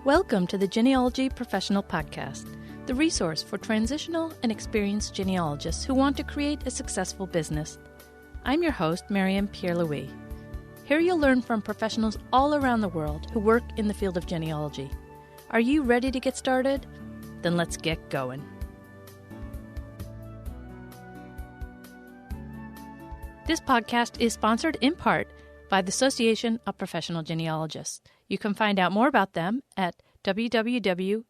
Welcome to the Genealogy Professional Podcast, the resource for transitional and experienced genealogists who want to create a successful business. I'm your host, Miriam Pierre-Louis. Here you'll learn from professionals all around the world who work in the field of genealogy. Are you ready to get started? Then let's get going. This podcast is sponsored in part by the Association of Professional Genealogists. You can find out more about them at www.apgen.org.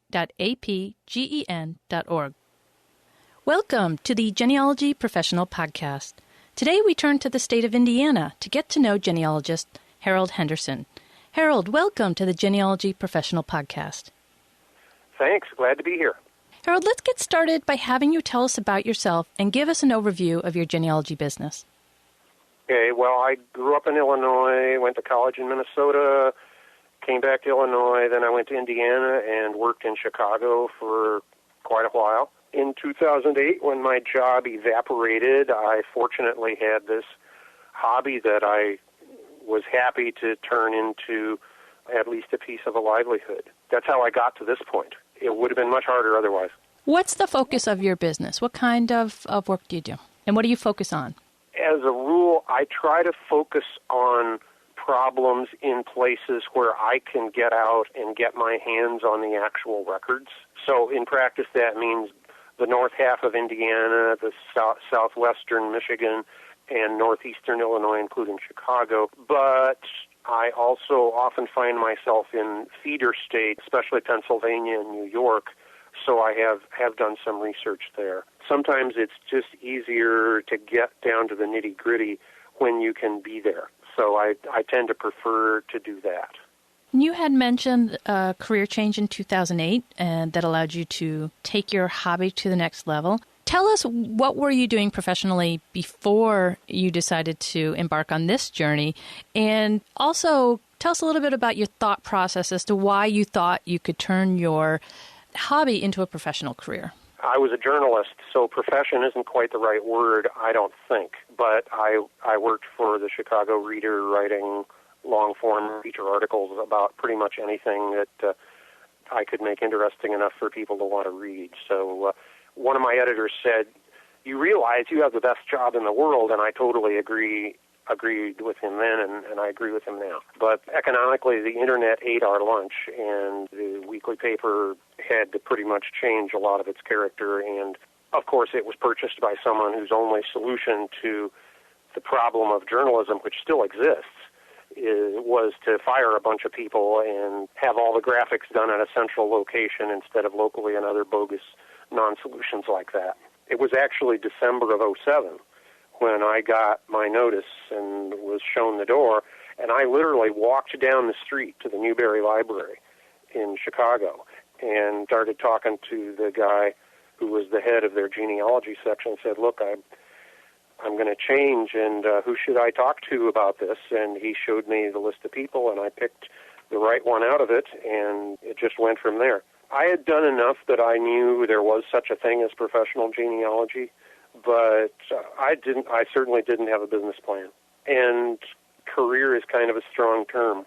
Welcome to the Genealogy Professional Podcast. Today we turn to the state of Indiana to get to know genealogist Harold Henderson. Harold, welcome to the Genealogy Professional Podcast. Thanks. Glad to be here. Harold, let's get started by having you tell us about yourself and give us an overview of your genealogy business. Okay, well, I grew up in Illinois, went to college in Minnesota, came back to Illinois, then I went to Indiana and worked in Chicago for quite a while. In 2008, when my job evaporated, I fortunately had this hobby that I was happy to turn into at least a piece of a livelihood. That's how I got to this point. It would have been much harder otherwise. What's the focus of your business? What kind of work do you do? And what do you focus on? As a rule, I try to focus on problems in places where I can get out and get my hands on the actual records. So in practice, that means the north half of Indiana, the southwestern Michigan, and northeastern Illinois, including Chicago. But I also often find myself in feeder states, especially Pennsylvania and New York, so I have done some research there. Sometimes it's just easier to get down to the nitty-gritty when you can be there. So I tend to prefer to do that. You had mentioned a career change in 2008 and that allowed you to take your hobby to the next level. Tell us, what were you doing professionally before you decided to embark on this journey? And also, tell us a little bit about your thought process as to why you thought you could turn your hobby into a professional career. I was a journalist, so profession isn't quite the right word, I don't think. But I worked for the Chicago Reader writing long-form feature articles about pretty much anything that I could make interesting enough for people to want to read. So one of my editors said, "You realize you have the best job in the world," and I totally agreed with him then, and I agree with him now. But economically, the Internet ate our lunch, and the weekly paper had to pretty much change a lot of its character. And, of course, it was purchased by someone whose only solution to the problem of journalism, which still exists, was to fire a bunch of people and have all the graphics done at a central location instead of locally and other bogus non-solutions like that. It was actually December of 2007 when I got my notice and was shown the door, and I literally walked down the street to the Newberry Library in Chicago and started talking to the guy who was the head of their genealogy section and said, "Look, I'm going to change, and who should I talk to about this?" And he showed me the list of people, and I picked the right one out of it, and it just went from there. I had done enough that I knew there was such a thing as professional genealogy, but I certainly didn't have a business plan. And career is kind of a strong term.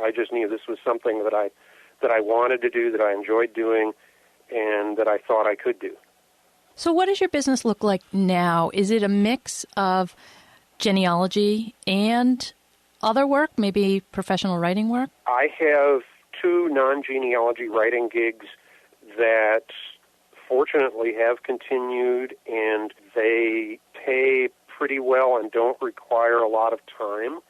I just knew this was something that I wanted to do, that I enjoyed doing, and that I thought I could do. So what does your business look like now? Is it a mix of genealogy and other work, maybe professional writing work? I have 2 non-genealogy writing gigs that fortunately have continued, and they pay pretty well and don't require a lot of time.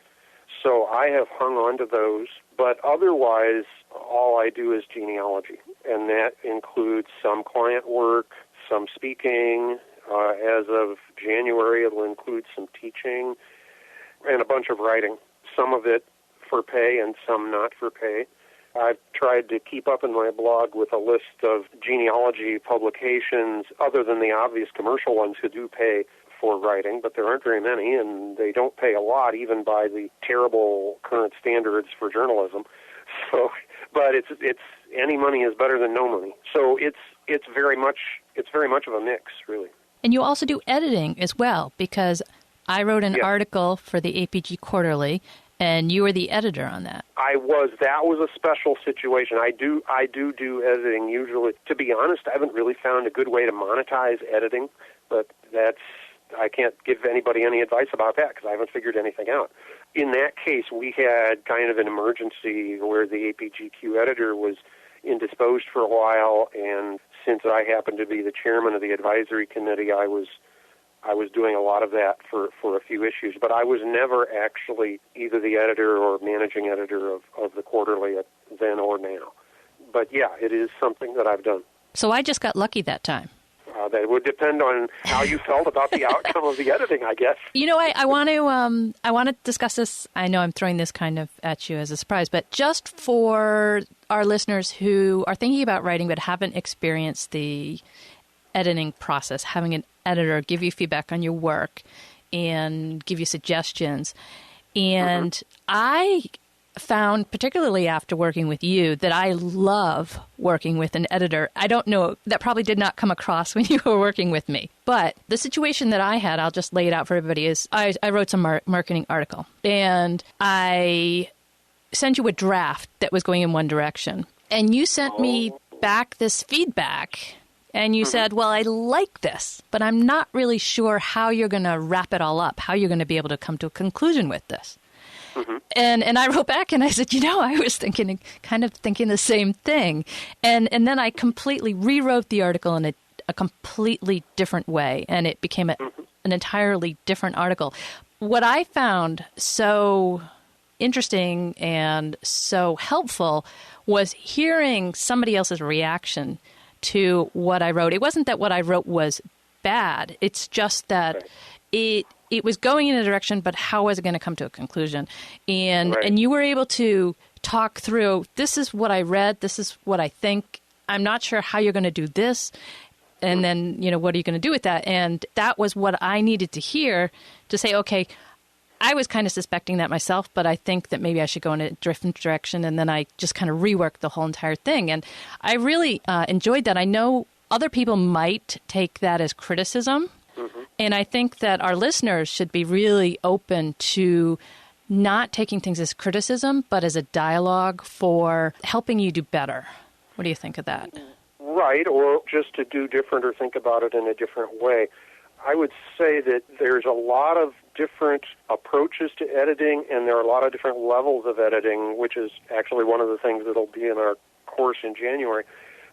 So I have hung on to those, but otherwise all I do is genealogy, and that includes some client work, some speaking. As of January, it will include some teaching and a bunch of writing, some of it for pay and some not for pay. I've tried to keep up in my blog with a list of genealogy publications other than the obvious commercial ones who do pay for writing, but there aren't very many, and they don't pay a lot even by the terrible current standards for journalism. So, but it's any money is better than no money. So it's very much of a mix, really. And you also do editing as well, because I wrote an article for the APG Quarterly, and you were the editor on that. I was. That was a special situation. I do editing usually. To be honest, I haven't really found a good way to monetize editing, but I can't give anybody any advice about that because I haven't figured anything out. In that case, we had kind of an emergency where the APGQ editor was indisposed for a while, and since I happened to be the chairman of the advisory committee, I was doing a lot of that for a few issues, but I was never actually either the editor or managing editor of the Quarterly then or now. But yeah, it is something that I've done. So I just got lucky that time. That would depend on how you felt about the outcome of the editing, I guess. You know, I want to discuss this. I know I'm throwing this kind of at you as a surprise, but just for our listeners who are thinking about writing but haven't experienced the editing process, having an editor give you feedback on your work and give you suggestions. And I found, particularly after working with you, that I love working with an editor. I don't know, that probably did not come across when you were working with me. But the situation that I had, I'll just lay it out for everybody, is I wrote some marketing article, and I sent you a draft that was going in one direction. And you sent me back this feedback, and you said, well, I like this, but I'm not really sure how you're going to wrap it all up, how you're going to be able to come to a conclusion with this. And I wrote back and I said, I was thinking the same thing. And then I completely rewrote the article in a completely different way, and it became an entirely different article. What I found so interesting and so helpful was hearing somebody else's reaction to what I wrote. It wasn't that what I wrote was bad. It's just that it was going in a direction, but how was it going to come to a conclusion? And you were able to talk through, this is what I read, this is what I think. I'm not sure how you're going to do this. And then, what are you going to do with that? And that was what I needed to hear to say, okay, I was kind of suspecting that myself, but I think that maybe I should go in a different direction. And then I just kind of reworked the whole entire thing. And I really enjoyed that. I know other people might take that as criticism. And I think that our listeners should be really open to not taking things as criticism, but as a dialogue for helping you do better. What do you think of that? Right, or just to do different or think about it in a different way. I would say that there's a lot of different approaches to editing, and there are a lot of different levels of editing, which is actually one of the things that will be in our course in January.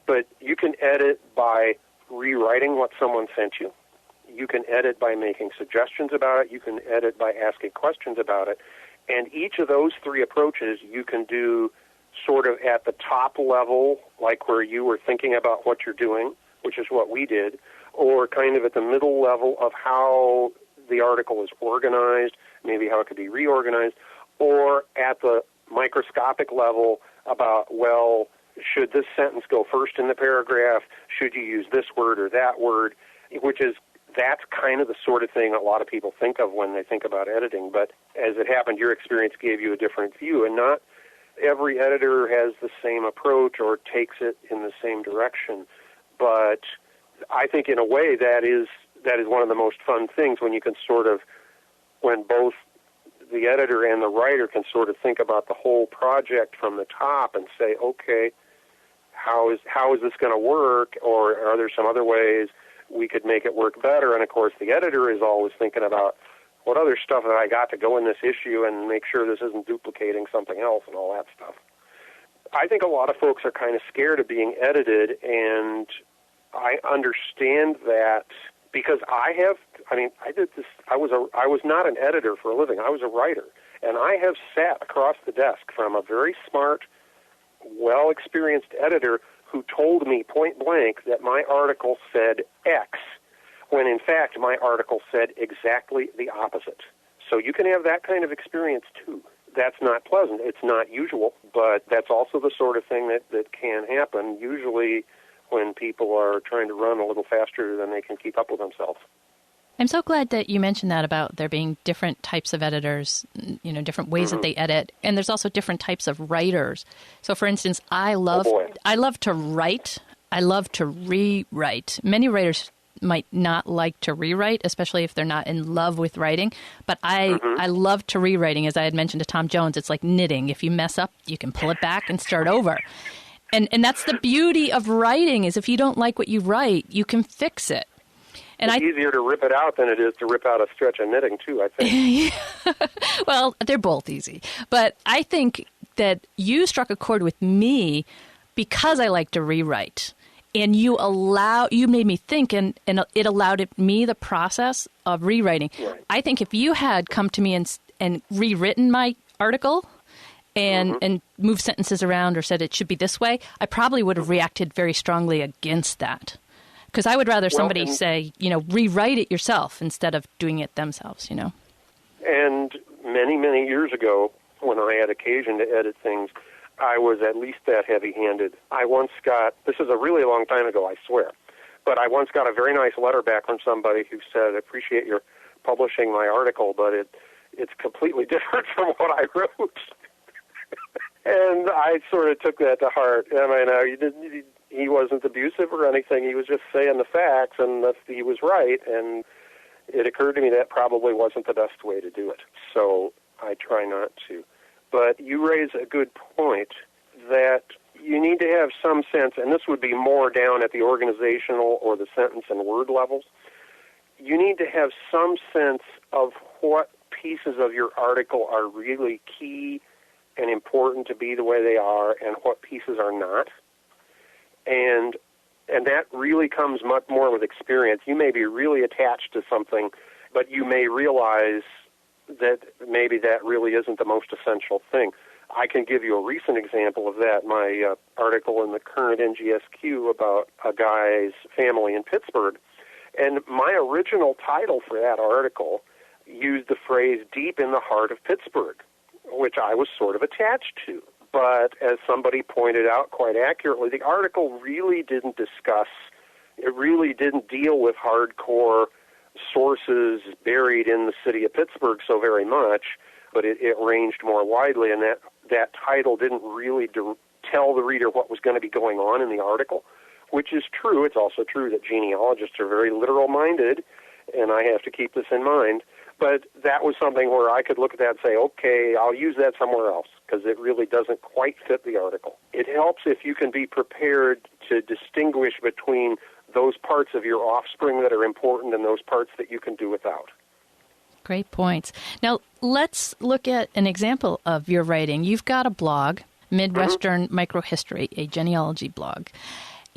But you can edit by rewriting what someone sent you. You can edit by making suggestions about it. You can edit by asking questions about it. And each of those three approaches you can do sort of at the top level, like where you were thinking about what you're doing, which is what we did, or kind of at the middle level of how the article is organized, maybe how it could be reorganized, or at the microscopic level about, well, should this sentence go first in the paragraph? Should you use this word or that word? That's kind of the sort of thing a lot of people think of when they think about editing. But as it happened, your experience gave you a different view, and not every editor has the same approach or takes it in the same direction. But I think in a way that is one of the most fun things when both the editor and the writer can sort of think about the whole project from the top and say, okay, how is this going to work, or are there some other ways we could make it work better? And of course, the editor is always thinking about what other stuff that I got to go in this issue and make sure this isn't duplicating something else and all that stuff. I think a lot of folks are kind of scared of being edited, and I understand that because I did this. I was not an editor for a living. I was a writer, and I have sat across the desk from a very smart, well-experienced editor who told me point blank that my article said X, when in fact my article said exactly the opposite. So you can have that kind of experience too. That's not pleasant. It's not usual, but that's also the sort of thing that can happen, usually when people are trying to run a little faster than they can keep up with themselves. I'm so glad that you mentioned that about there being different types of editors, different ways that they edit, and there's also different types of writers. So, for instance, I love to write. I love to rewrite. Many writers might not like to rewrite, especially if they're not in love with writing. But I love to rewriting. As I had mentioned to Tom Jones, it's like knitting. If you mess up, you can pull it back and start over. And that's the beauty of writing, is if you don't like what you write, you can fix it. And it's easier to rip it out than it is to rip out a stretch of knitting, too, I think. Well, they're both easy. But I think that you struck a chord with me because I like to rewrite. And you made me think, and it allowed me the process of rewriting. Right. I think if you had come to me and rewritten my article and moved sentences around or said it should be this way, I probably would have reacted very strongly against that. Because I would rather somebody say, rewrite it yourself instead of doing it themselves, And many, many years ago, when I had occasion to edit things, I was at least that heavy-handed. I once got, this is a really long time ago, I swear, but I once got a very nice letter back from somebody who said, I appreciate your publishing my article, but it's completely different from what I wrote. And I sort of took that to heart. He wasn't abusive or anything. He was just saying the facts, and he was right. And it occurred to me that probably wasn't the best way to do it. So I try not to. But you raise a good point that you need to have some sense, and this would be more down at the organizational or the sentence and word levels. You need to have some sense of what pieces of your article are really key and important to be the way they are and what pieces are not. And that really comes much more with experience. You may be really attached to something, but you may realize that maybe that really isn't the most essential thing. I can give you a recent example of that. My article in the current NGSQ about a guy's family in Pittsburgh. And my original title for that article used the phrase deep in the heart of Pittsburgh, which I was sort of attached to. But as somebody pointed out quite accurately, the article really didn't deal with hardcore sources buried in the city of Pittsburgh so very much, but it ranged more widely, and that title didn't really tell the reader what was going to be going on in the article, which is true. It's also true that genealogists are very literal-minded, and I have to keep this in mind. But that was something where I could look at that and say, okay, I'll use that somewhere else, because it really doesn't quite fit the article. It helps if you can be prepared to distinguish between those parts of your offspring that are important and those parts that you can do without. Great points. Now, let's look at an example of your writing. You've got a blog, Midwestern Microhistory, a genealogy blog.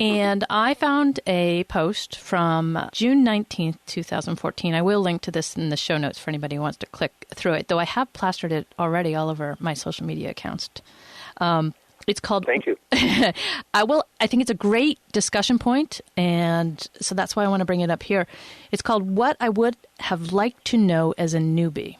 And I found a post from June 19th, 2014. I will link to this in the show notes for anybody who wants to click through it, though I have plastered it already all over my social media accounts. It's called... Thank you. I think it's a great discussion point, and so that's why I want to bring it up here. It's called What I Would Have Liked to Know as a Newbie.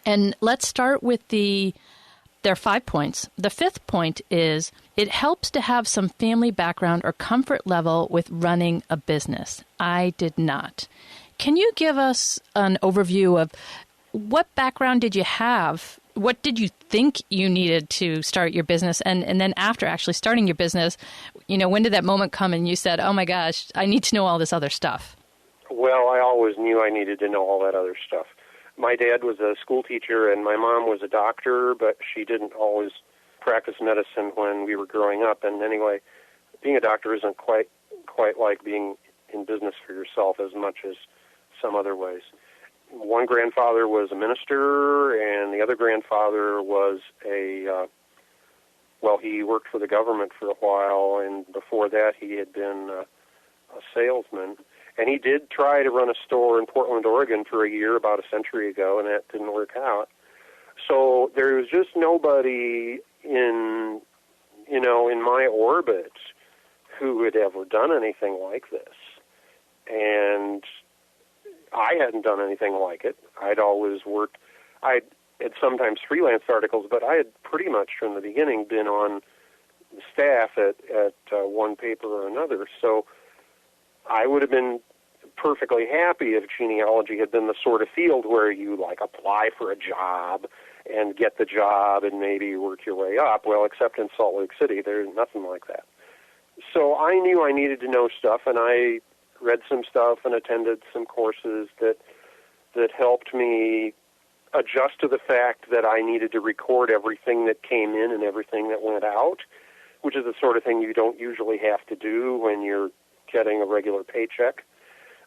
And let's start with there are 5 points. The 5th point is it helps to have some family background or comfort level with running a business. I did not. Can you give us an overview of what background did you have? What did you think you needed to start your business? And then after actually starting your business, when did that moment come and you said, oh my gosh, I need to know all this other stuff? Well, I always knew I needed to know all that other stuff. My dad was a school teacher and my mom was a doctor, but she didn't always practice medicine when we were growing up. And anyway, being a doctor isn't quite like being in business for yourself as much as some other ways. One grandfather was a minister, and the other grandfather was he worked for the government for a while, and before that he had been a salesman. And he did try to run a store in Portland, Oregon for a year about a century ago, and that didn't work out. So there was just nobody in my orbit who had ever done anything like this. And I hadn't done anything like it. I'd always worked. I had sometimes freelance articles, but I had pretty much from the beginning been on the staff at one paper or another. So I would have been perfectly happy if genealogy had been the sort of field where you apply for a job and get the job and maybe work your way up. Well, except in Salt Lake City, there's nothing like that. So I knew I needed to know stuff, and I read some stuff and attended some courses that helped me adjust to the fact that I needed to record everything that came in and everything that went out, which is the sort of thing you don't usually have to do when you're getting a regular paycheck.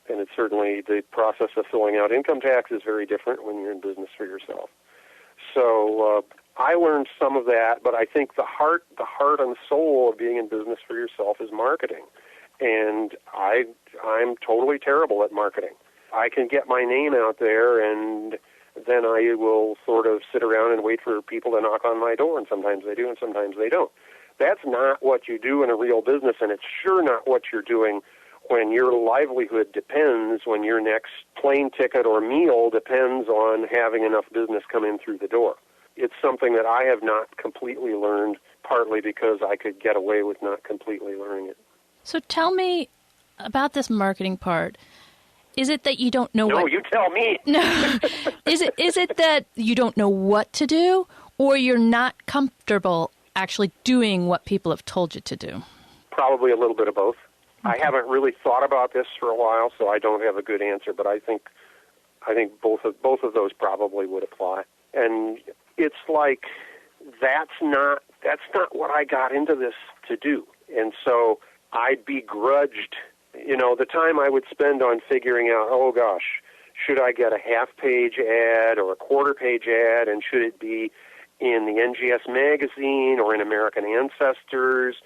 And it's certainly the process of filling out income tax is very different when you're in business for yourself. So I learned some of that, but I think the heart and soul of being in business for yourself is marketing. And I'm totally terrible at marketing. I can get my name out there, and then I will sort of sit around and wait for people to knock on my door, and sometimes they do and sometimes they don't. That's not what you do in a real business, and it's sure not what you're doing when your livelihood depends, when your next plane ticket or meal depends on having enough business come in through the door. It's something that I have not completely learned, partly because I could get away with not completely learning it. So tell me about this marketing part. Is it that you don't know No, you tell me. No. Is it that you don't know what to do, or you're not comfortable actually doing what people have told you to do? Probably a little bit of both. I haven't really thought about this for a while, so I don't have a good answer, but I think both of those probably would apply. And it's like that's not what I got into this to do. And so I begrudged, the time I would spend on figuring out, oh gosh, should I get a half-page ad or a quarter-page ad, and should it be in the NGS magazine or in American Ancestors?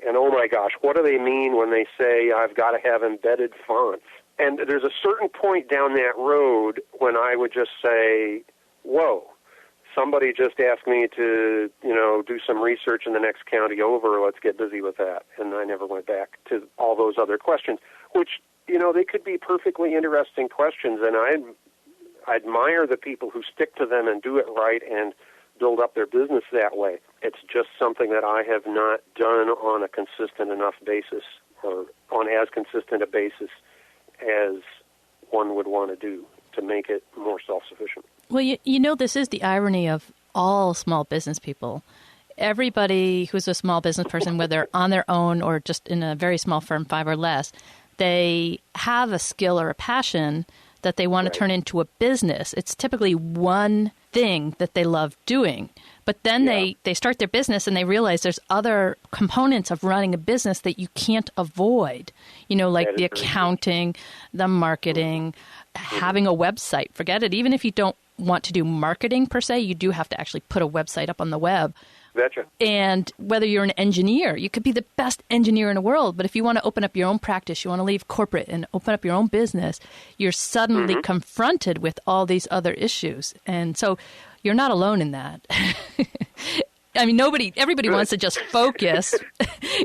And oh my gosh, what do they mean when they say I've got to have embedded fonts? And there's a certain point down that road when I would just say, whoa, somebody just asked me to, do some research in the next county over. Let's get busy with that. And I never went back to all those other questions, which, they could be perfectly interesting questions. And I admire the people who stick to them and do it right and build up their business that way. It's just something that I have not done on a consistent enough basis, or on as consistent a basis as one would want to do to make it more self-sufficient. Well, this is the irony of all small business people. Everybody who's a small business person, whether on their own or just in a very small firm, 5 or less, they have a skill or a passion that they want to turn into a business. It's typically one thing that they love doing. But then they start their business and they realize there's other components of running a business that you can't avoid, like the accounting, the marketing, having a website. Forget it. Even if you don't want to do marketing per se, you do have to actually put a website up on the web. Betcha. And whether you're an engineer, you could be the best engineer in the world, but if you want to open up your own practice, you want to leave corporate and open up your own business, you're suddenly confronted with all these other issues. And so you're not alone in that. I mean, everybody wants to just focus,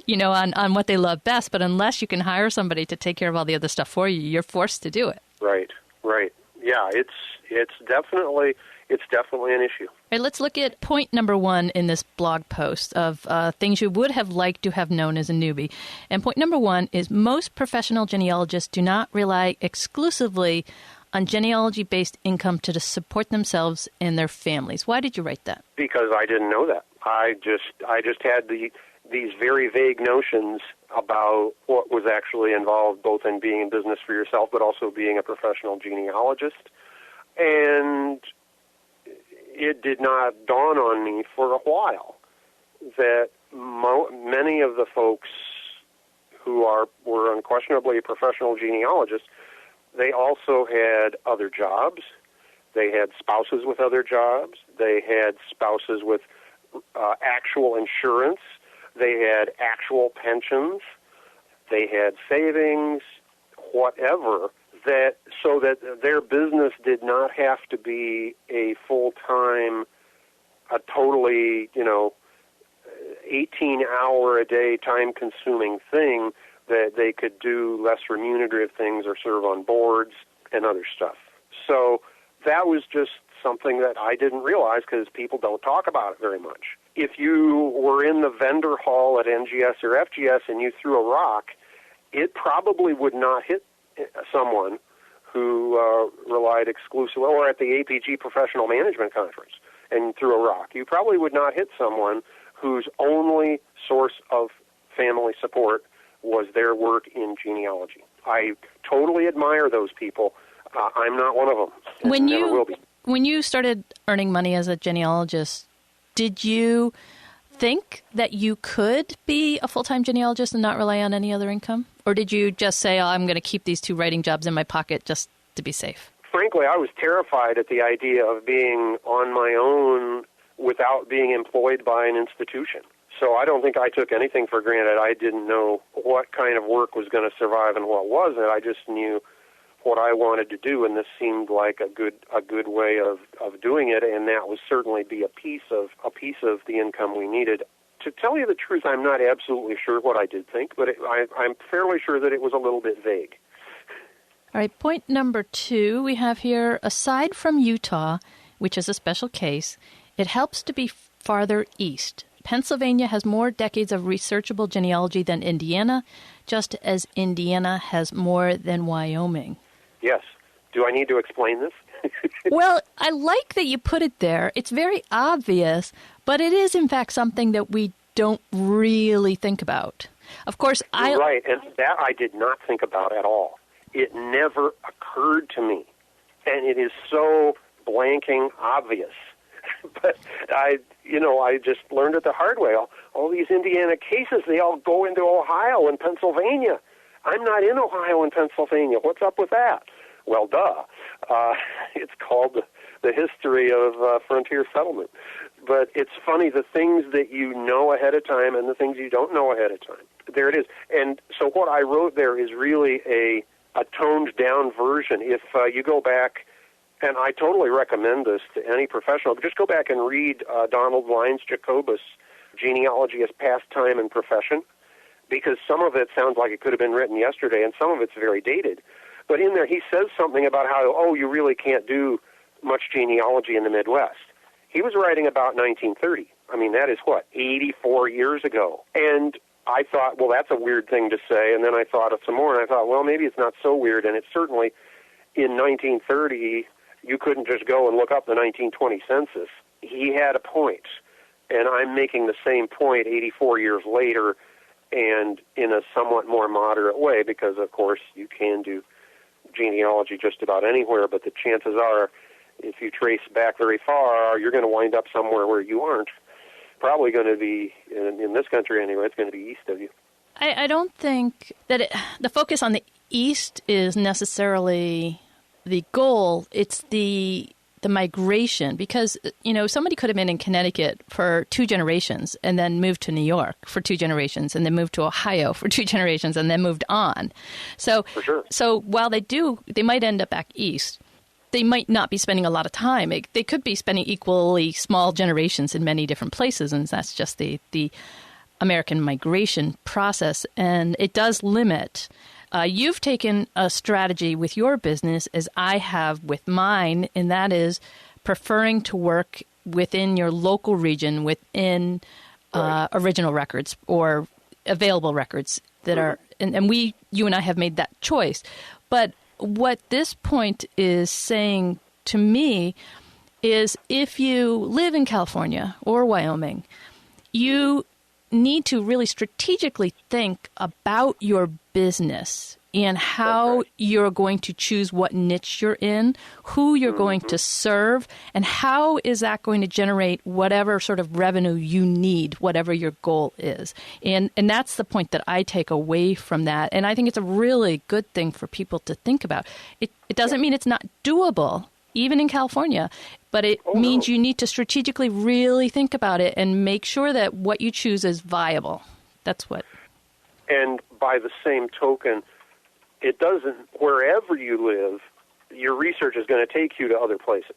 on what they love best, but unless you can hire somebody to take care of all the other stuff for you, you're forced to do it. Right. Yeah, it's definitely an issue. All right, let's look at point number 1 in this blog post of things you would have liked to have known as a newbie. And point number 1 is most professional genealogists do not rely exclusively on genealogy-based income to support themselves and their families. Why did you write that? Because I didn't know that. I just had these very vague notions about what was actually involved both in being in business for yourself but also being a professional genealogist. And it did not dawn on me for a while that many of the folks who were unquestionably professional genealogists, they also had other jobs. They had spouses with other jobs. They had spouses with actual insurance. They had actual pensions. They had savings, whatever, so that their business did not have to be a full-time, a totally, 18-hour-a-day time-consuming thing, that they could do less remunerative things or serve on boards and other stuff. So that was just something that I didn't realize because people don't talk about it very much. If you were in the vendor hall at NGS or FGS and you threw a rock, it probably would not hit someone who relied exclusively, or at the APG Professional Management Conference and threw a rock. You probably would not hit someone whose only source of family support was their work in genealogy. I totally admire those people. I'm not one of them, and never will be. When you started earning money as a genealogist, did you think that you could be a full-time genealogist and not rely on any other income? Or did you just say, oh, I'm going to keep these 2 writing jobs in my pocket just to be safe? Frankly, I was terrified at the idea of being on my own without being employed by an institution. So I don't think I took anything for granted. I didn't know what kind of work was going to survive and what wasn't. I just knew what I wanted to do, and this seemed like a good way of doing it, and that would certainly be a piece of the income we needed. To tell you the truth, I'm not absolutely sure what I did think, but I'm fairly sure that it was a little bit vague. All right, point number 2 we have here, aside from Utah, which is a special case, it helps to be farther east. Pennsylvania has more decades of researchable genealogy than Indiana, just as Indiana has more than Wyoming. Yes. Do I need to explain this? Well, I like that you put it there. It's very obvious, but it is, in fact, something that we don't really think about. Of course, You're right, and that I did not think about at all. It never occurred to me, and it is so blanking obvious. But I just learned it the hard way. All these Indiana cases, they all go into Ohio and Pennsylvania. I'm not in Ohio and Pennsylvania. What's up with that? Well, duh. It's called the history of frontier settlement. But it's funny, the things that you know ahead of time and the things you don't know ahead of time. There it is. And so what I wrote there is really a toned-down version. If you go back, and I totally recommend this to any professional, but just go back and read Donald Lyons Jacobus' Genealogy as Pastime and Profession, because some of it sounds like it could have been written yesterday, and some of it's very dated. But in there, he says something about how, you really can't do much genealogy in the Midwest. He was writing about 1930. I mean, that is, 84 years ago. And I thought, well, that's a weird thing to say. And then I thought of some more, and I thought, well, maybe it's not so weird. And it's certainly, in 1930, you couldn't just go and look up the 1920 census. He had a point. And I'm making the same point 84 years later, and in a somewhat more moderate way, because, of course, you can do genealogy just about anywhere, but the chances are, if you trace back very far, you're going to wind up somewhere where you aren't. Probably going to be, in this country anyway, it's going to be east of you. I don't think that the focus on the east is necessarily the goal. It's the migration, because, somebody could have been in Connecticut for 2 generations and then moved to New York for 2 generations and then moved to Ohio for 2 generations and then moved on. So, for sure. So while they might end up back east, they might not be spending a lot of time. They could be spending equally small generations in many different places, and that's just the American migration process, and it does limit. You've taken a strategy with your business, as I have with mine, and that is preferring to work within your local region, within original records or available records that are, and you and I have made that choice. But what this point is saying to me is, if you live in California or Wyoming, you need to really strategically think about your business and how you're going to choose what niche you're in, who you're going to serve, and how is that going to generate whatever sort of revenue you need, whatever your goal is. And that's the point that I take away from that. And I think it's a really good thing for people to think about. It doesn't mean it's not doable, even in California, but it means you need to strategically really think about it and make sure that what you choose is viable. That's what. And by the same token, it doesn't, wherever you live, your research is going to take you to other places.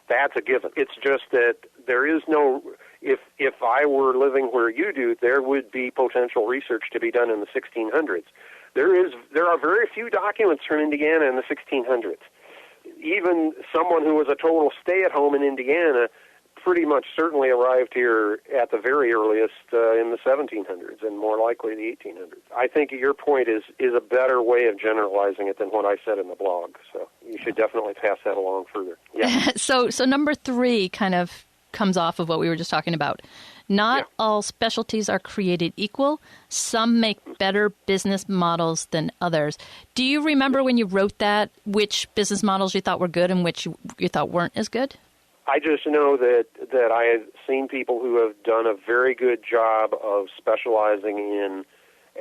That's a given. It's just that there is no, if I were living where you do, there would be potential research to be done in the 1600s. There are very few documents from Indiana in the 1600s. Even someone who was a total stay-at-home in Indiana pretty much certainly arrived here at the very earliest in the 1700s, and more likely the 1800s. I think your point is a better way of generalizing it than what I said in the blog, so you should definitely pass that along further. Yeah. So number 3 kind of comes off of what we were just talking about. Not all specialties are created equal. Some make better business models than others. Do you remember when you wrote that, which business models you thought were good and which you thought weren't as good? I just know that I have seen people who have done a very good job of specializing in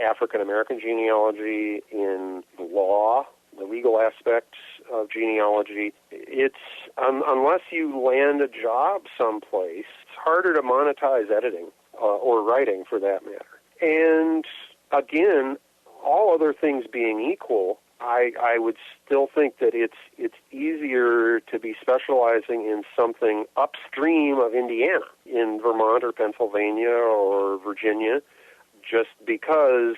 African American genealogy, in the law, the legal aspects of genealogy. It's unless you land a job someplace, it's harder to monetize editing or writing for that matter. And again, all other things being equal, I would still think that it's easier to be specializing in something upstream of Indiana, in Vermont or Pennsylvania or Virginia, just because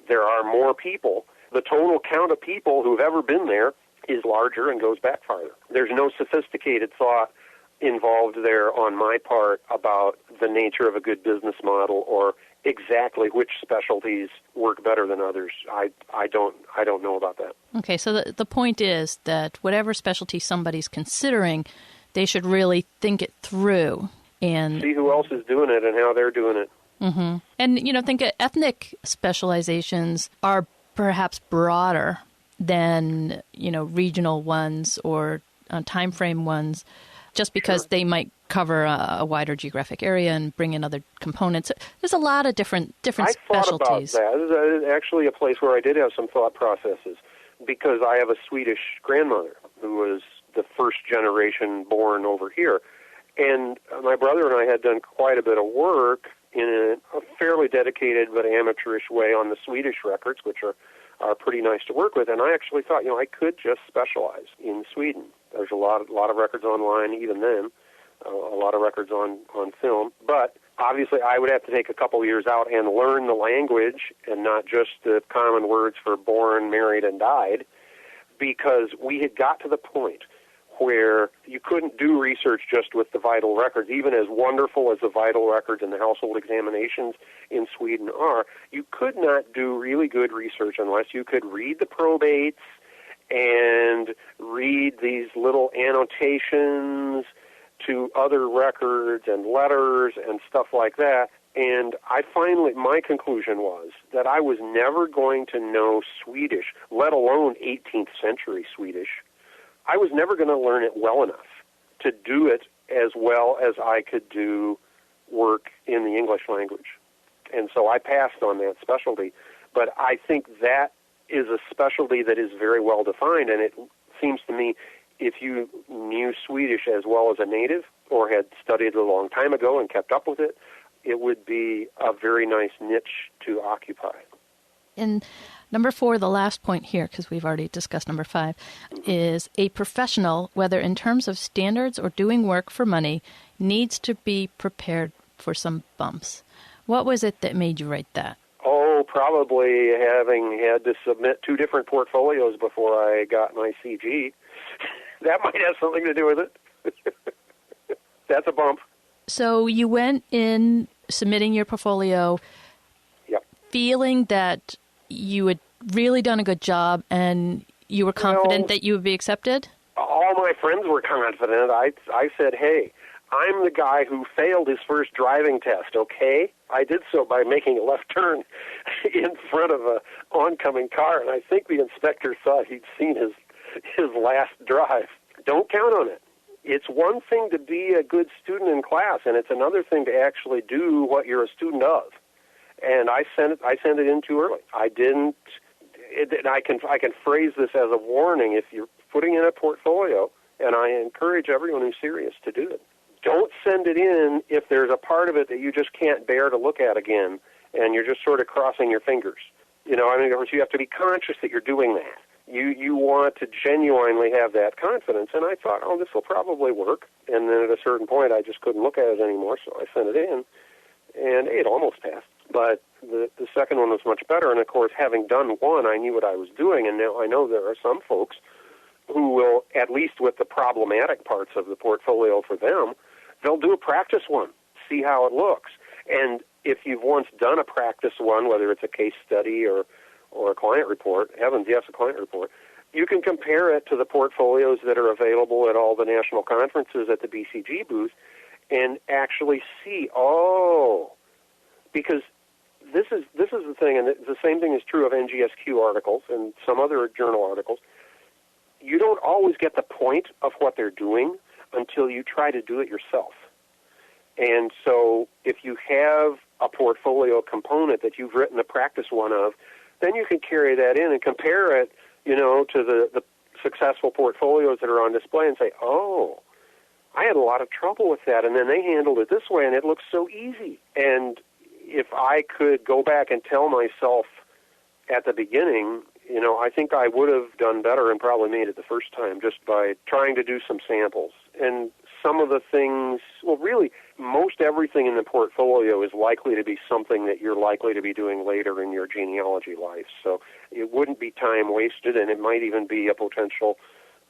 there are more people. The total count of people who've ever been there is larger and goes back farther. There's no sophisticated thought involved there on my part about the nature of a good business model or exactly which specialties work better than others. I don't know about that. Okay, so the point is that whatever specialty somebody's considering, they should really think it through and see who else is doing it and how they're doing it. Mm-hmm. And, think ethnic specializations are perhaps broader than, regional ones or time frame ones, just because they might cover a wider geographic area and bring in other components. There's a lot of different specialties. I thought about that. This is actually a place where I did have some thought processes, because I have a Swedish grandmother who was the first generation born over here. And my brother and I had done quite a bit of work in a fairly dedicated but amateurish way on the Swedish records, which are pretty nice to work with. And I actually thought, I could just specialize in Sweden. There's a lot of records online even then, a lot of records on film. But obviously I would have to take a couple years out and learn the language and not just the common words for born, married, and died, because we had got to the point where you couldn't do research just with the vital records. Even as wonderful as the vital records and the household examinations in Sweden are, you could not do really good research unless you could read the probates and read these little annotations to other records and letters and stuff like that. And my conclusion was that I was never going to know Swedish, let alone 18th century Swedish. I was never going to learn it well enough to do it as well as I could do work in the English language. And so I passed on that specialty. But I think that is a specialty that is very well defined, and it seems to me if you knew Swedish as well as a native or had studied it a long time ago and kept up with it, it would be a very nice niche to occupy. And number 4, the last point here, because we've already discussed number 5, is a professional, whether in terms of standards or doing work for money, needs to be prepared for some bumps. What was it that made you write that? Oh, probably having had to submit 2 different portfolios before I got my CG. That might have something to do with it. That's a bump. So you went in submitting your portfolio, yep, feeling that you had really done a good job and you were confident that you would be accepted? All my friends were confident. I said, hey, I'm the guy who failed his first driving test, okay? I did so by making a left turn in front of an oncoming car, and I think the inspector thought he'd seen his last drive. Don't count on it. It's one thing to be a good student in class, and it's another thing to actually do what you're a student of. And I sent it in too early. I didn't. I can phrase this as a warning. If you're putting in a portfolio, and I encourage everyone who's serious to do it, don't send it in if there's a part of it that you just can't bear to look at again, and you're just sort of crossing your fingers. You have to be conscious that you're doing that. You want to genuinely have that confidence. And I thought, this will probably work. And then at a certain point, I just couldn't look at it anymore, so I sent it in, and it almost passed. But the second one was much better. And, of course, having done one, I knew what I was doing. And now I know there are some folks who will, at least with the problematic parts of the portfolio for them, they'll do a practice one, see how it looks. And if you've once done a practice one, whether it's a case study or a client report, heavens, yes, a client report, you can compare it to the portfolios that are available at all the national conferences at the BCG booth, and actually see, because this is the thing, and the same thing is true of NGSQ articles and some other journal articles. You don't always get the point of what they're doing until you try to do it yourself. And so if you have a portfolio component that you've written a practice one of, then you can carry that in and compare it, to the successful portfolios that are on display and say, oh, I had a lot of trouble with that, and then they handled it this way, and it looks so easy. And if I could go back and tell myself at the beginning, I think I would have done better and probably made it the first time just by trying to do some samples. And some of the things, really, most everything in the portfolio is likely to be something that you're likely to be doing later in your genealogy life. So it wouldn't be time wasted, and it might even be a potential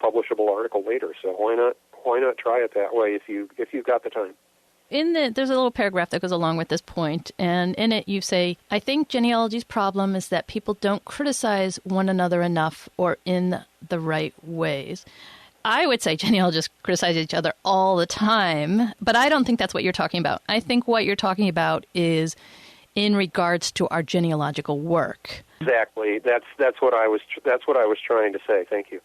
publishable article later. So why not try it that way if you've got the time? There's a little paragraph that goes along with this point, and in it you say, I think genealogy's problem is that people don't criticize one another enough or in the right ways. I would say genealogists criticize each other all the time, but I don't think that's what you're talking about. I think what you're talking about is in regards to our genealogical work. Exactly. That's what I was trying to say. Thank you.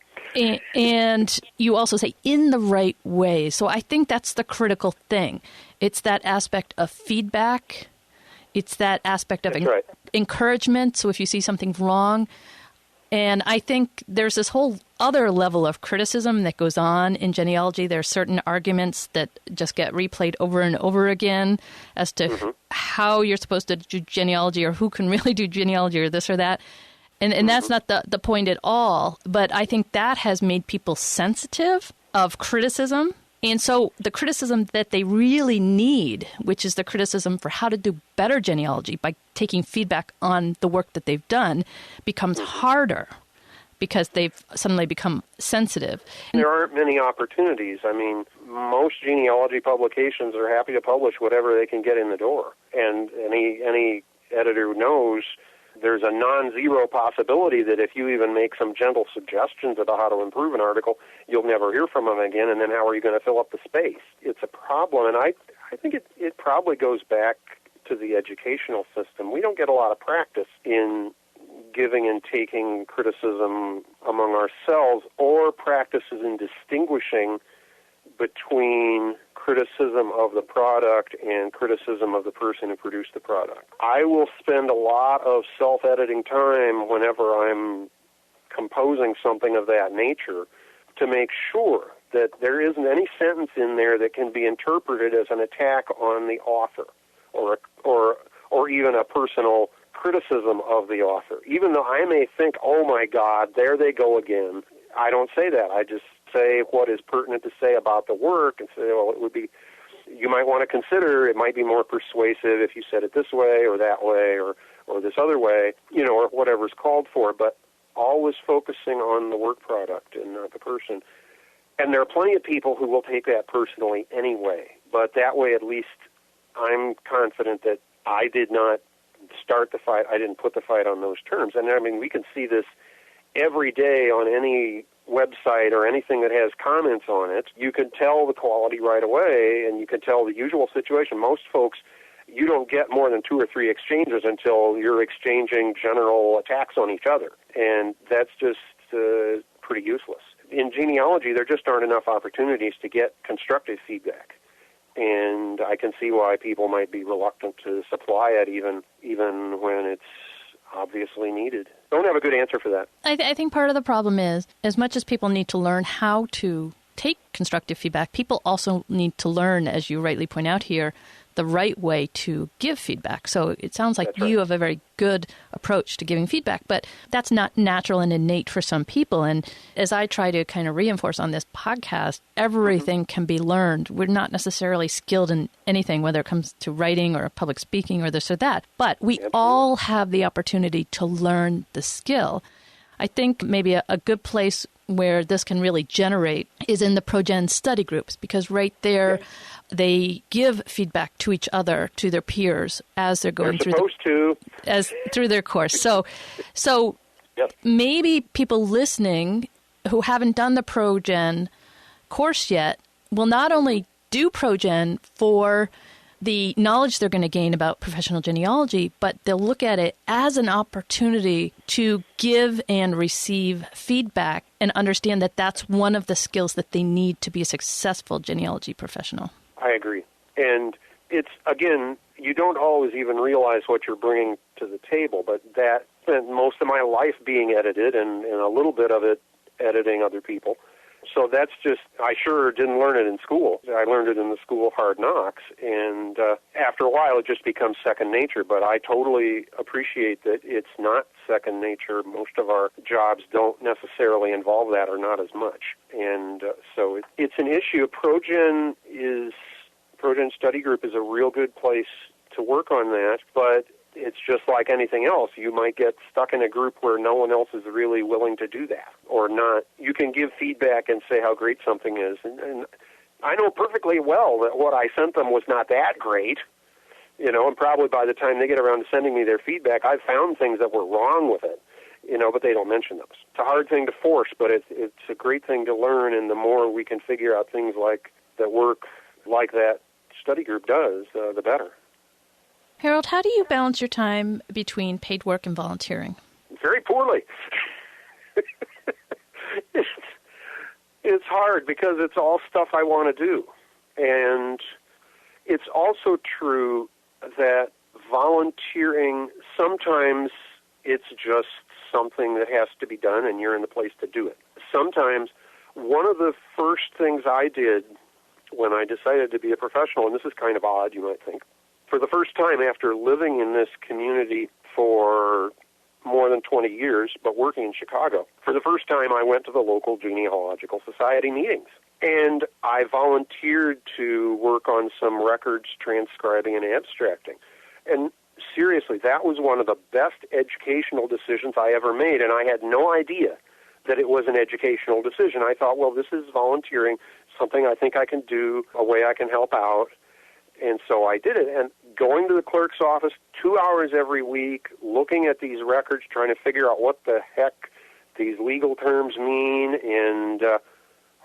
And you also say in the right way. So I think that's the critical thing. It's that aspect of feedback. It's that aspect of encouragement. So if you see something wrong, and I think there's this whole other level of criticism that goes on in genealogy. There are certain arguments that just get replayed over and over again as to how you're supposed to do genealogy or who can really do genealogy or this or that. And that's not the point at all. But I think that has made people sensitive of criticism. And so the criticism that they really need, which is the criticism for how to do better genealogy by taking feedback on the work that they've done, becomes harder because they've suddenly become sensitive. There aren't many opportunities. I mean, most genealogy publications are happy to publish whatever they can get in the door. And any editor knows there's a non-zero possibility that if you even make some gentle suggestions about how to improve an article, you'll never hear from them again, and then how are you going to fill up the space? It's a problem, and I think it probably goes back to the educational system. We don't get a lot of practice in giving and taking criticism among ourselves, or practices in distinguishing between criticism of the product and criticism of the person who produced the product. I will spend a lot of self-editing time whenever I'm composing something of that nature to make sure that there isn't any sentence in there that can be interpreted as an attack on the author or even a personal criticism of the author. Even though I may think, oh my God, there they go again, I don't say that. I just say what is pertinent to say about the work and say, well, it would be, you might want to consider, it might be more persuasive if you said it this way or that way or this other way, or whatever's called for, but always focusing on the work product and not the person. And there are plenty of people who will take that personally anyway, but that way at least I'm confident that I did not start the fight, I didn't put the fight on those terms. And I mean, we can see this every day on any website or anything that has comments on it. You can tell the quality right away, and you can tell the usual situation. Most folks, you don't get more than 2 or 3 exchanges until you're exchanging general attacks on each other, and that's just pretty useless. In genealogy, there just aren't enough opportunities to get constructive feedback, and I can see why people might be reluctant to supply it even when it's obviously needed. Don't have a good answer for that. I think part of the problem is, as much as people need to learn how to take constructive feedback, people also need to learn, as you rightly point out here, the right way to give feedback. So it sounds like you have a very good approach to giving feedback, but that's not natural and innate for some people. And as I try to kind of reinforce on this podcast, everything can be learned. We're not necessarily skilled in anything, whether it comes to writing or public speaking or this or that, but we all have the opportunity to learn the skill. I think maybe a good place where this can really generate is in the ProGen study groups, because right there they give feedback to each other, to their peers, as they're going through their course. So maybe people listening who haven't done the ProGen course yet will not only do ProGen for the knowledge they're going to gain about professional genealogy, but they'll look at it as an opportunity to give and receive feedback and understand that that's one of the skills that they need to be a successful genealogy professional. I agree. And it's, again, you don't always even realize what you're bringing to the table, but that spent most of my life being edited and a little bit of it editing other people. So that's just, I sure didn't learn it in school. I learned it in the school of hard knocks, and after a while it just becomes second nature, but I totally appreciate that it's not second nature. Most of our jobs don't necessarily involve that, or not as much. And so it's an issue. ProGen Study Group is a real good place to work on that, but it's just like anything else. You might get stuck in a group where no one else is really willing to do that, or not. You can give feedback and say how great something is. And I know perfectly well that what I sent them was not that great, and probably by the time they get around to sending me their feedback, I've found things that were wrong with it, but they don't mention them. It's a hard thing to force, but it's a great thing to learn, and the more we can figure out things like that work like that study group does, the better. Harold, how do you balance your time between paid work and volunteering? Very poorly. It's hard because it's all stuff I want to do. And it's also true that volunteering, sometimes it's just something that has to be done and you're in the place to do it. Sometimes one of the first things I did when I decided to be a professional, and this is kind of odd, you might think, for the first time after living in this community for more than 20 years, but working in Chicago, for the first time I went to the local Genealogical Society meetings. And I volunteered to work on some records, transcribing and abstracting. And seriously, that was one of the best educational decisions I ever made, and I had no idea that it was an educational decision. I thought, well, this is volunteering, something I think I can do, a way I can help out. And so I did it, and going to the clerk's office 2 hours every week, looking at these records, trying to figure out what the heck these legal terms mean and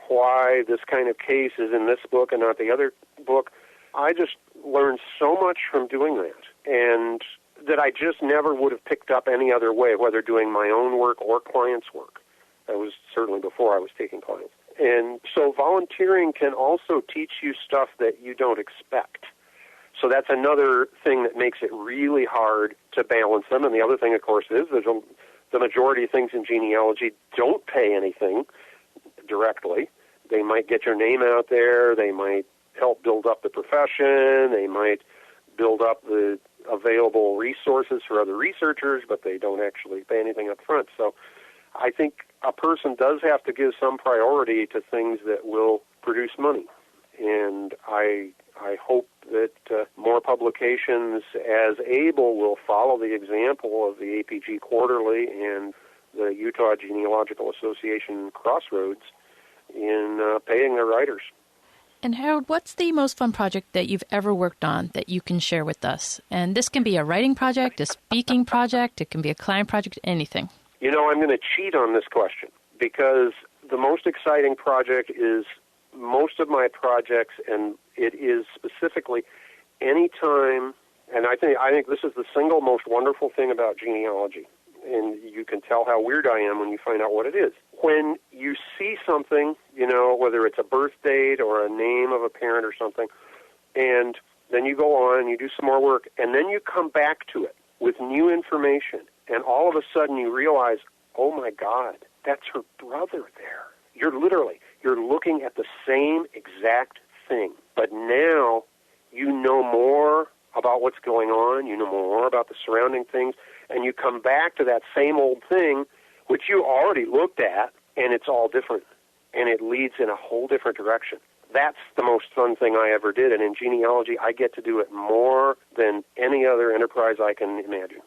why this kind of case is in this book and not the other book. I just learned so much from doing that, and that I just never would have picked up any other way, whether doing my own work or clients' work. That was certainly before I was taking clients. And so volunteering can also teach you stuff that you don't expect. So that's another thing that makes it really hard to balance them. And the other thing, of course, is that the majority of things in genealogy don't pay anything directly. They might get your name out there. They might help build up the profession. They might build up the available resources for other researchers, but they don't actually pay anything up front. So I think a person does have to give some priority to things that will produce money. And I hope that more publications as able will follow the example of the APG Quarterly and the Utah Genealogical Association Crossroads in paying their writers. And Harold, what's the most fun project that you've ever worked on that you can share with us? And this can be a writing project, a speaking project, it can be a client project, anything. I'm going to cheat on this question because the most exciting project is most of my projects, and it is specifically any time, and I think this is the single most wonderful thing about genealogy, and you can tell how weird I am when you find out what it is. When you see something, whether it's a birth date or a name of a parent or something, and then you go on and you do some more work, and then you come back to it with new information, and all of a sudden you realize, oh my God, that's her brother there. You're looking at the same exact thing, but now you know more about what's going on, you know more about the surrounding things, and you come back to that same old thing, which you already looked at, and it's all different, and it leads in a whole different direction. That's the most fun thing I ever did, and in genealogy, I get to do it more than any other enterprise I can imagine.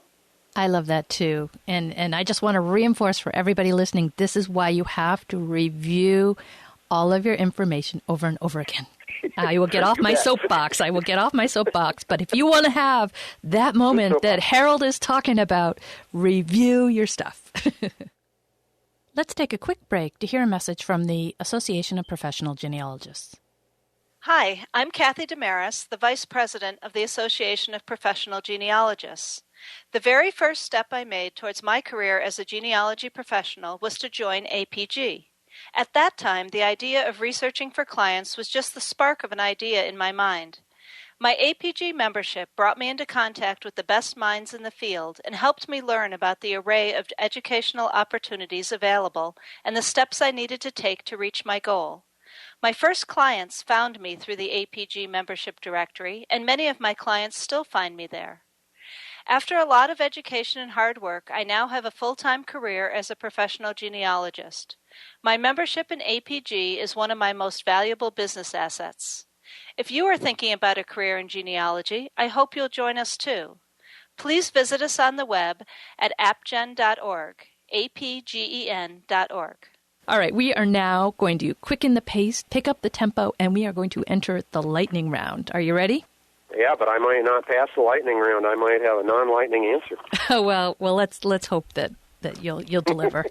I love that too. And I just want to reinforce for everybody listening, this is why you have to review all of your information over and over again. I will get off my soapbox. But if you want to have that moment that Harold is talking about, review your stuff. Let's take a quick break to hear a message from the Association of Professional Genealogists. Hi, I'm Kathy Damaris, the Vice President of the Association of Professional Genealogists. The very first step I made towards my career as a genealogy professional was to join APG. At that time, the idea of researching for clients was just the spark of an idea in my mind. My APG membership brought me into contact with the best minds in the field and helped me learn about the array of educational opportunities available and the steps I needed to take to reach my goal. My first clients found me through the APG membership directory, and many of my clients still find me there. After a lot of education and hard work, I now have a full-time career as a professional genealogist. My membership in APG is one of my most valuable business assets. If you are thinking about a career in genealogy, I hope you'll join us too. Please visit us on the web at apgen.org, apgen.org. All right, we are now going to quicken the pace, pick up the tempo, and we are going to enter the lightning round. Are you ready? Yeah, but I might not pass the lightning round. I might have a non-lightning answer. Oh, well, let's hope that you'll deliver.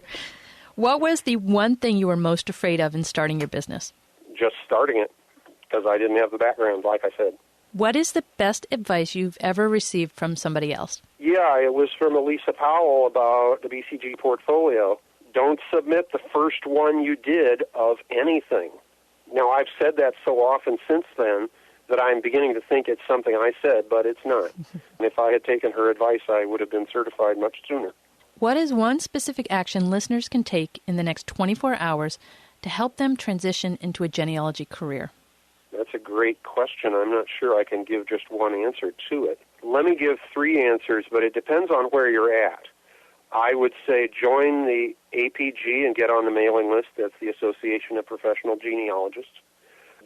What was the one thing you were most afraid of in starting your business? Just starting it, because I didn't have the background, like I said. What is the best advice you've ever received from somebody else? Yeah, it was from Elisa Powell about the ECG Portfolio. Don't submit the first one you did of anything. Now, I've said that so often since then that I'm beginning to think it's something I said, but it's not. And if I had taken her advice, I would have been certified much sooner. What is one specific action listeners can take in the next 24 hours to help them transition into a genealogy career? That's a great question. I'm not sure I can give just one answer to it. Let me give three answers, but it depends on where you're at. I would say join the APG and get on the mailing list. That's the Association of Professional Genealogists.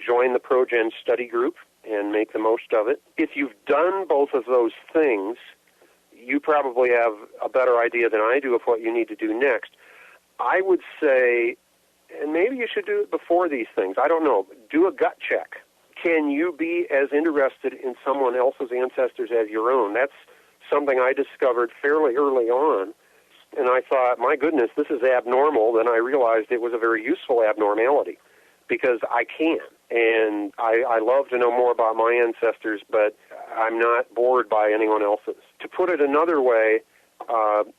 Join the ProGen study group and make the most of it. If you've done both of those things, you probably have a better idea than I do of what you need to do next. I would say, and maybe you should do it before these things, I don't know, do a gut check. Can you be as interested in someone else's ancestors as your own? That's something I discovered fairly early on. And I thought, my goodness, this is abnormal. Then I realized it was a very useful abnormality because I can. And I love to know more about my ancestors, but I'm not bored by anyone else's. To put it another way,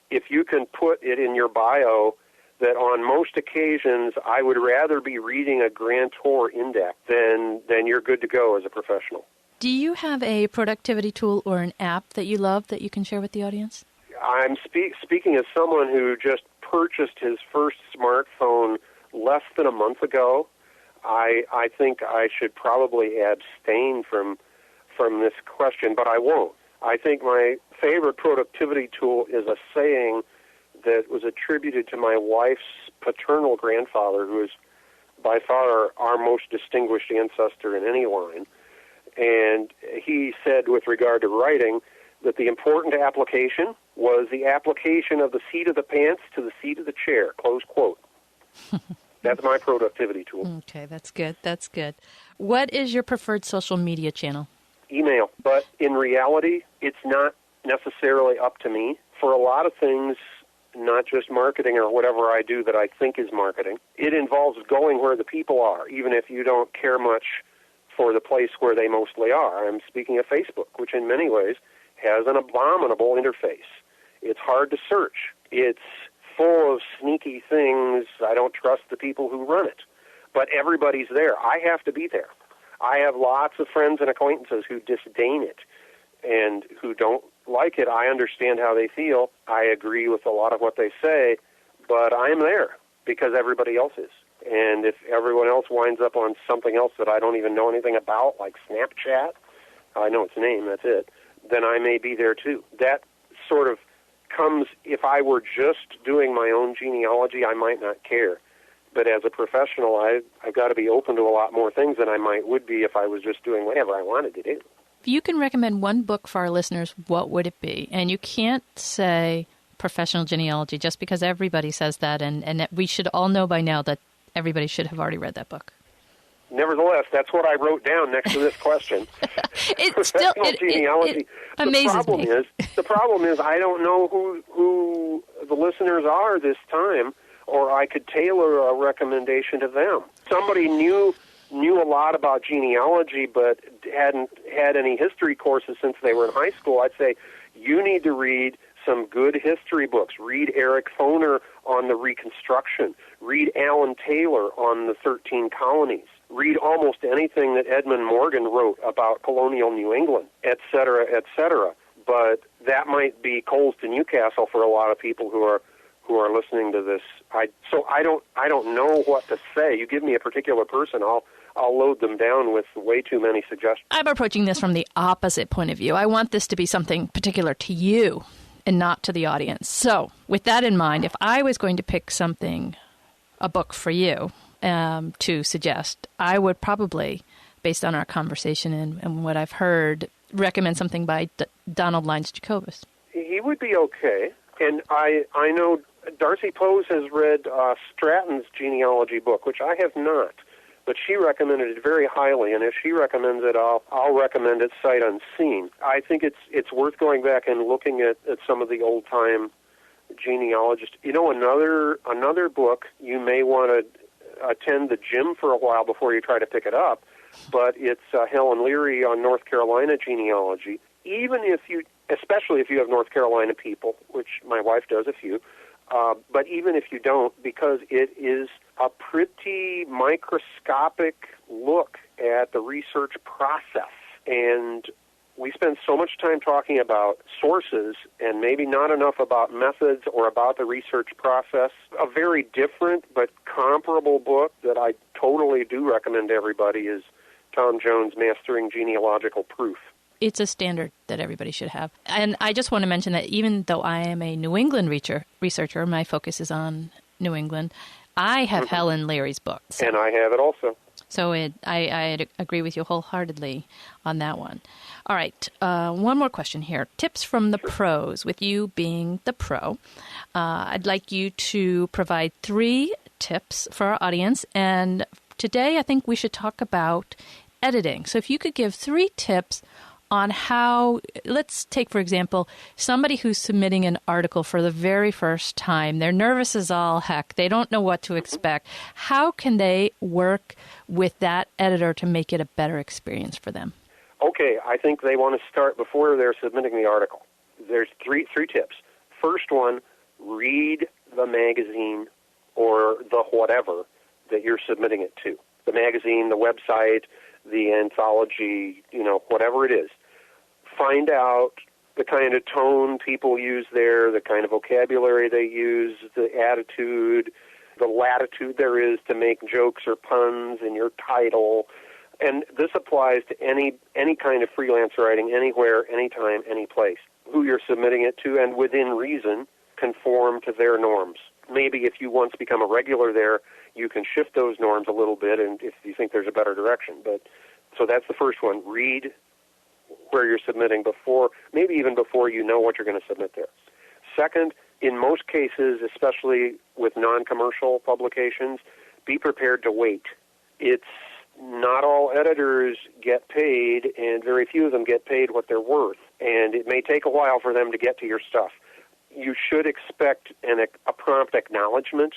if you can put it in your bio that on most occasions I would rather be reading a grantor index than you're good to go as a professional. Do you have a productivity tool or an app that you love that you can share with the audience? I'm speaking as someone who just purchased his first smartphone less than a month ago. I think I should probably abstain from this question, but I won't. I think my favorite productivity tool is a saying that was attributed to my wife's paternal grandfather, who is by far our most distinguished ancestor in any line. And he said with regard to writing that the important application was the application of the seat of the pants to the seat of the chair, close quote. That's my productivity tool. Okay, that's good. That's good. What is your preferred social media channel? Email. But in reality, it's not necessarily up to me. For a lot of things, not just marketing or whatever I do that I think is marketing, it involves going where the people are, even if you don't care much for the place where they mostly are. I'm speaking of Facebook, which in many ways has an abominable interface. It's hard to search. It's full of sneaky things. I don't trust the people who run it. But everybody's there. I have to be there. I have lots of friends and acquaintances who disdain it and who don't like it. I understand how they feel. I agree with a lot of what they say, but I'm there because everybody else is. And if everyone else winds up on something else that I don't even know anything about, like Snapchat, I know its name, that's it, then I may be there too. That sort of comes, if I were just doing my own genealogy, I might not care. But as a professional, I've got to be open to a lot more things than I would be if I was just doing whatever I wanted to do. If you can recommend one book for our listeners, what would it be? And you can't say professional genealogy just because everybody says that, and we should all know by now that everybody should have already read that book. Nevertheless, that's what I wrote down next to this question. Professional genealogy. Amazes me. The problem is I don't know who the listeners are this time, or I could tailor a recommendation to them. Somebody new knew a lot about genealogy but hadn't had any history courses since they were in high school, I'd say you need to read some good history books. Read Eric Foner on the Reconstruction. Read Alan Taylor on the 13 Colonies. Read almost anything that Edmund Morgan wrote about colonial New England, et cetera, et cetera. But that might be coals to Newcastle for a lot of people who are listening to this. I don't know what to say. You give me a particular person, I'll load them down with way too many suggestions. I'm approaching this from the opposite point of view. I want this to be something particular to you and not to the audience. So with that in mind, if I was going to pick a book for you to suggest, I would probably, based on our conversation and what I've heard, recommend something by Donald Lyons Jacobus. He would be okay. And I know Darcy Pose has read Stratton's genealogy book, which I have not. But she recommended it very highly, and if she recommends it, I'll recommend it sight unseen. I think it's worth going back and looking at some of the old-time genealogists. You know, another book, you may want to attend the gym for a while before you try to pick it up, but it's Helen Leary on North Carolina genealogy. Especially if you have North Carolina people, which my wife does a few, but even if you don't, because it is a pretty microscopic look at the research process. And we spend so much time talking about sources and maybe not enough about methods or about the research process. A very different but comparable book that I totally do recommend to everybody is Tom Jones' Mastering Genealogical Proof. It's a standard that everybody should have. And I just want to mention that even though I am a New England researcher, my focus is on New England, I have Helen Leary's book. So. And I have it also. So I agree with you wholeheartedly on that one. All right, one more question here. Tips from the pros, with you being the pro. I'd like you to provide 3 tips for our audience. And today I think we should talk about editing. So if you could give 3 tips on how, let's take, for example, somebody who's submitting an article for the very first time. They're nervous as all heck. They don't know what to expect. How can they work with that editor to make it a better experience for them? Okay, I think they want to start before they're submitting the article. There's three tips. First one, read the magazine or the whatever that you're submitting it to. The magazine, the website, the anthology, whatever it is. Find out the kind of tone people use there, the kind of vocabulary they use, the attitude, the latitude there is to make jokes or puns in your title. And this applies to any kind of freelance writing, anywhere, anytime, any place. Who you're submitting it to, and within reason, conform to their norms. Maybe if you once become a regular there, you can shift those norms a little bit, and if you think there's a better direction. So that's the first one. Read where you're submitting maybe even before you know what you're going to submit there. Second, in most cases, especially with non-commercial publications, be prepared to wait. It's not all editors get paid, and very few of them get paid what they're worth, and it may take a while for them to get to your stuff. You should expect a prompt acknowledgement,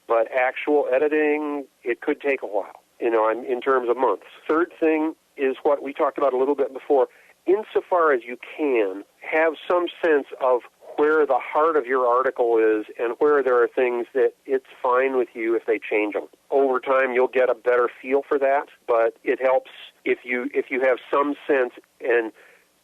but actual editing, it could take a while, in terms of months. Third thing is what we talked about a little bit before. Insofar as you can, have some sense of where the heart of your article is and where there are things that it's fine with you if they change them. Over time, you'll get a better feel for that, but it helps if you have some sense, and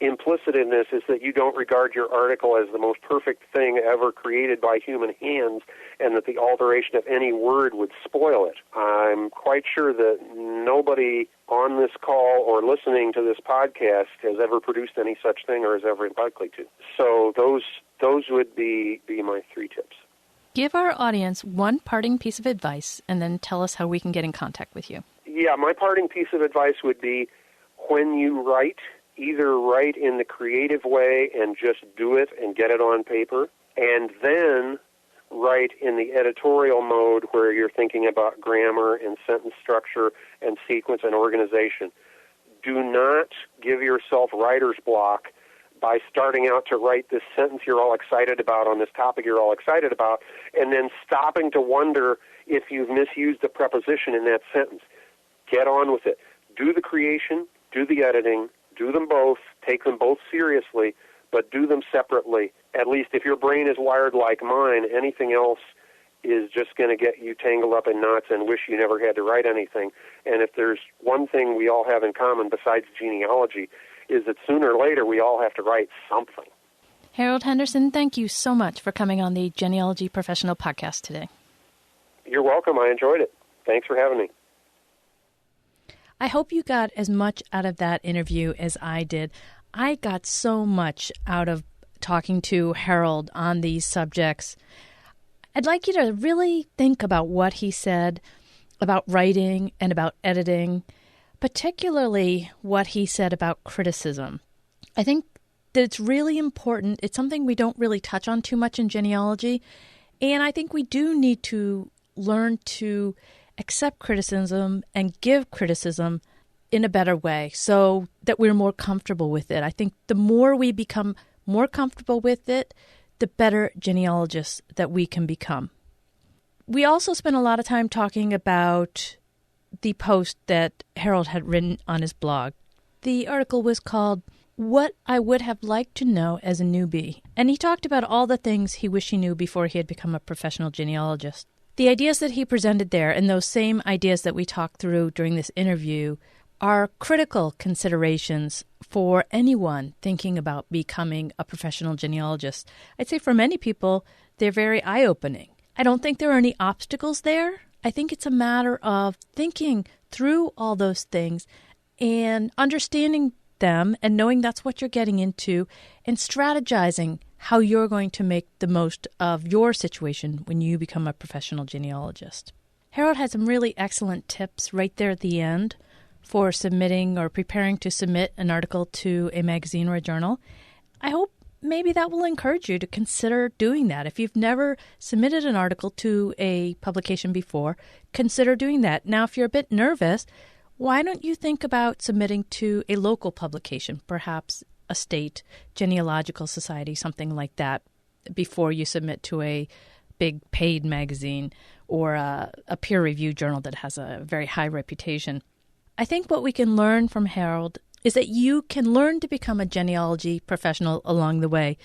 implicit in this is that you don't regard your article as the most perfect thing ever created by human hands and that the alteration of any word would spoil it. I'm quite sure that nobody on this call or listening to this podcast has ever produced any such thing or is ever likely to. So those would be my 3 tips. Give our audience one parting piece of advice and then tell us how we can get in contact with you. Yeah, my parting piece of advice would be when you write, either write in the creative way and just do it and get it on paper, and then write in the editorial mode where you're thinking about grammar and sentence structure and sequence and organization. Do not give yourself writer's block by starting out to write this sentence you're all excited about on this topic you're all excited about, and then stopping to wonder if you've misused the preposition in that sentence. get on with it. Do the creation, do the editing, do them both, take them both seriously, but do them separately. At least if your brain is wired like mine, anything else is just going to get you tangled up in knots and wish you never had to write anything. And if there's one thing we all have in common besides genealogy, is that sooner or later we all have to write something. Harold Henderson, thank you so much for coming on the Genealogy Professional Podcast today. You're welcome. I enjoyed it. Thanks for having me. I hope you got as much out of that interview as I did. I got so much out of talking to Harold on these subjects. I'd like you to really think about what he said about writing and about editing, particularly what he said about criticism. I think that it's really important. It's something we don't really touch on too much in genealogy, and I think we do need to learn to accept criticism and give criticism in a better way so that we're more comfortable with it. I think the more we become more comfortable with it, the better genealogists that we can become. We also spent a lot of time talking about the post that Harold had written on his blog. The article was called What I Would Have Liked to Know as a Newbie, and he talked about all the things he wished he knew before he had become a professional genealogist. The ideas that he presented there, and those same ideas that we talked through during this interview, are critical considerations for anyone thinking about becoming a professional genealogist. I'd say for many people, they're very eye-opening. I don't think there are any obstacles there. I think it's a matter of thinking through all those things and understanding them and knowing that's what you're getting into and strategizing how you're going to make the most of your situation when you become a professional genealogist. Harold had some really excellent tips right there at the end for submitting or preparing to submit an article to a magazine or a journal. I hope maybe that will encourage you to consider doing that. If you've never submitted an article to a publication before, consider doing that. Now, if you're a bit nervous, why don't you think about submitting to a local publication, perhaps a state genealogical society, something like that, before you submit to a big paid magazine or a peer-reviewed journal that has a very high reputation. I think what we can learn from Harold is that you can learn to become a genealogy professional along the way,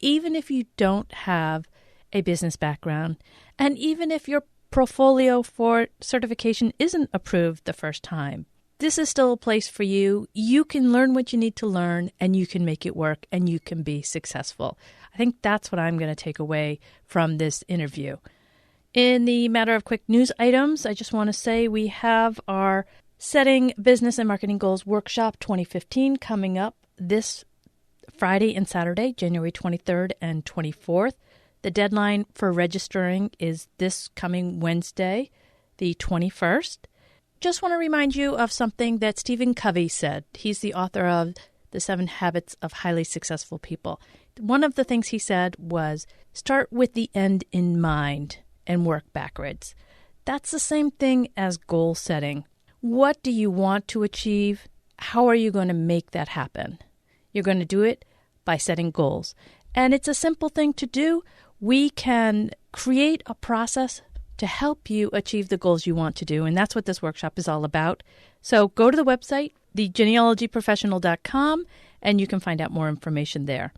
even if you don't have a business background, and even if your portfolio for certification isn't approved the first time. This is still a place for you. You can learn what you need to learn, and you can make it work, and you can be successful. I think that's what I'm going to take away from this interview. In the matter of quick news items, I just want to say we have our Setting Business and Marketing Goals Workshop 2015 coming up this Friday and Saturday, January 23rd and 24th. The deadline for registering is this coming Wednesday, the 21st. Just want to remind you of something that Stephen Covey said. He's the author of The 7 Habits of Highly Successful People. One of the things he said was, start with the end in mind and work backwards. That's the same thing as goal setting. What do you want to achieve? How are you going to make that happen? You're going to do it by setting goals. And it's a simple thing to do. We can create a process to help you achieve the goals you want to do, and that's what this workshop is all about. So go to the website, thegenealogyprofessional.com, and you can find out more information there.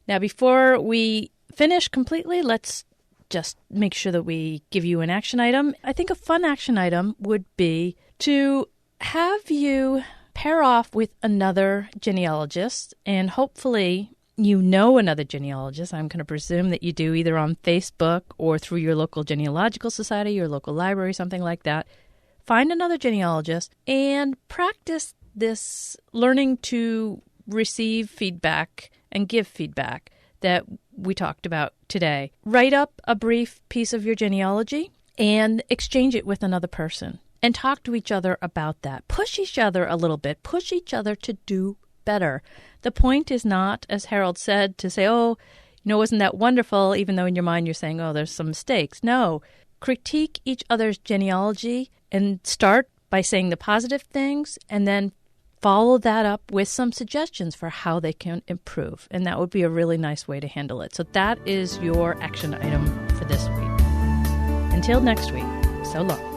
Now, before we finish completely, let's just make sure that we give you an action item. I think a fun action item would be to have you pair off with another genealogist, and hopefully you know another genealogist. I'm going to presume that you do, either on Facebook or through your local genealogical society, your local library, something like that. Find another genealogist and practice this learning to receive feedback and give feedback that we talked about today. Write up a brief piece of your genealogy and exchange it with another person and talk to each other about that. Push each other a little bit. Push each other to do better. The point is not, as Harold said, to say, oh, wasn't that wonderful, even though in your mind you're saying, oh, there's some mistakes. No. Critique each other's genealogy and start by saying the positive things and then follow that up with some suggestions for how they can improve. And that would be a really nice way to handle it. So that is your action item for this week. Until next week, so long.